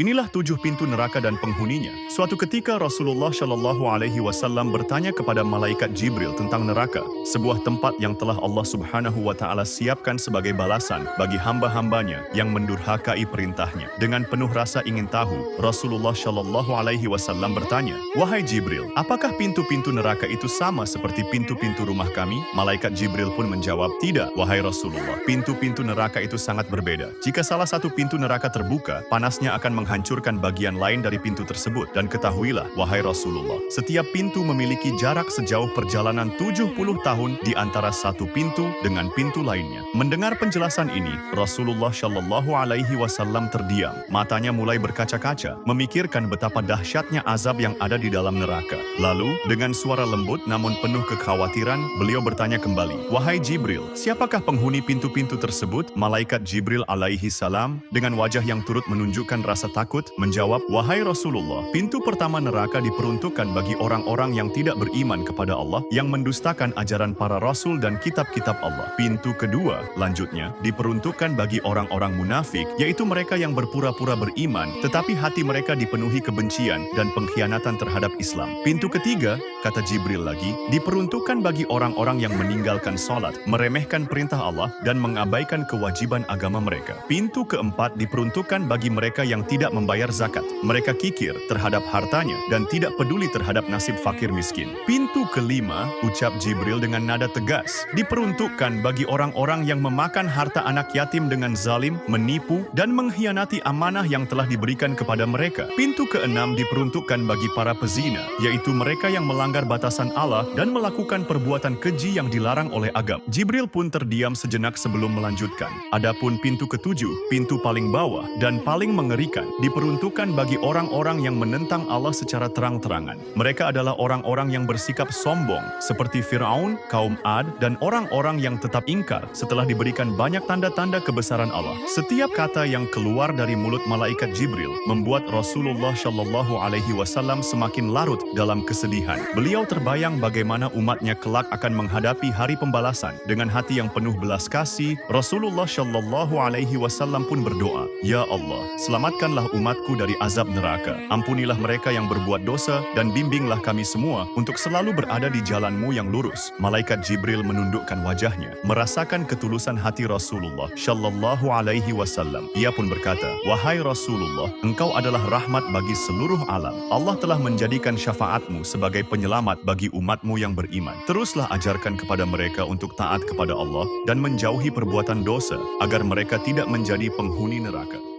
Inilah 7 pintu neraka dan penghuninya. Suatu ketika Rasulullah Shallallahu Alaihi Wasallam bertanya kepada malaikat Jibril tentang neraka, sebuah tempat yang telah Allah Subhanahu Wa Taala siapkan sebagai balasan bagi hamba-hambanya yang mendurhakai perintahnya. Dengan penuh rasa ingin tahu, Rasulullah Shallallahu Alaihi Wasallam bertanya, "Wahai Jibril, apakah pintu-pintu neraka itu sama seperti pintu-pintu rumah kami?" Malaikat Jibril pun menjawab, "Tidak, wahai Rasulullah. Pintu-pintu neraka itu sangat berbeda. Jika salah satu pintu neraka terbuka, panasnya akan menghancurkan bagian lain dari pintu tersebut. Dan ketahuilah, wahai Rasulullah, setiap pintu memiliki jarak sejauh perjalanan 70 tahun di antara satu pintu dengan pintu lainnya." Mendengar penjelasan ini, Rasulullah Shallallahu Alaihi Wasallam terdiam. Matanya mulai berkaca-kaca, memikirkan betapa dahsyatnya azab yang ada di dalam neraka. Lalu, dengan suara lembut namun penuh kekhawatiran, beliau bertanya kembali, "Wahai Jibril, siapakah penghuni pintu-pintu tersebut?" Malaikat Jibril alaihi salam dengan wajah yang turut menunjukkan rasa takut menjawab, "Wahai Rasulullah, pintu pertama neraka diperuntukkan bagi orang-orang yang tidak beriman kepada Allah, yang mendustakan ajaran para rasul dan kitab-kitab Allah. Pintu kedua," lanjutnya, "diperuntukkan bagi orang-orang munafik, yaitu mereka yang berpura-pura beriman, tetapi hati mereka dipenuhi kebencian dan pengkhianatan terhadap Islam. Pintu ketiga," kata Jibril lagi, "diperuntukkan bagi orang-orang yang meninggalkan salat, meremehkan perintah Allah, dan mengabaikan kewajiban agama mereka. Pintu keempat diperuntukkan bagi mereka yang tidak membayar zakat. Mereka kikir terhadap hartanya dan tidak peduli terhadap nasib fakir miskin. Pintu kelima," ucap Jibril dengan nada tegas, "diperuntukkan bagi orang-orang yang memakan harta anak yatim dengan zalim, menipu, dan mengkhianati amanah yang telah diberikan kepada mereka. Pintu keenam diperuntukkan bagi para pezina, yaitu mereka yang melanggar batasan Allah dan melakukan perbuatan keji yang dilarang oleh agama." Jibril pun terdiam sejenak sebelum melanjutkan, "Adapun pintu ketujuh, pintu paling bawah dan paling mengerikan, diperuntukkan bagi orang-orang yang menentang Allah secara terang-terangan. Mereka adalah orang-orang yang bersikap sombong, seperti Fir'aun, kaum Ad, dan orang-orang yang tetap ingkar setelah diberikan banyak tanda-tanda kebesaran Allah." Setiap kata yang keluar dari mulut malaikat Jibril membuat Rasulullah Shallallahu Alaihi Wasallam semakin larut dalam kesedihan. Beliau terbayang bagaimana umatnya kelak akan menghadapi hari pembalasan. Dengan hati yang penuh belas kasih, Rasulullah Shallallahu Alaihi Wasallam pun berdoa, "Ya Allah, selamatkanlah umatku dari azab neraka. Ampunilah mereka yang berbuat dosa dan bimbinglah kami semua untuk selalu berada di jalan-Mu yang lurus." Malaikat Jibril menundukkan wajahnya, merasakan ketulusan hati Rasulullah Shallallahu Alaihi Wasallam. Ia pun berkata, "Wahai Rasulullah, Engkau adalah rahmat bagi seluruh alam. Allah telah menjadikan syafaat-Mu sebagai penyelamat bagi umat-Mu yang beriman. Teruslah ajarkan kepada mereka untuk taat kepada Allah dan menjauhi perbuatan dosa, agar mereka tidak menjadi penghuni neraka."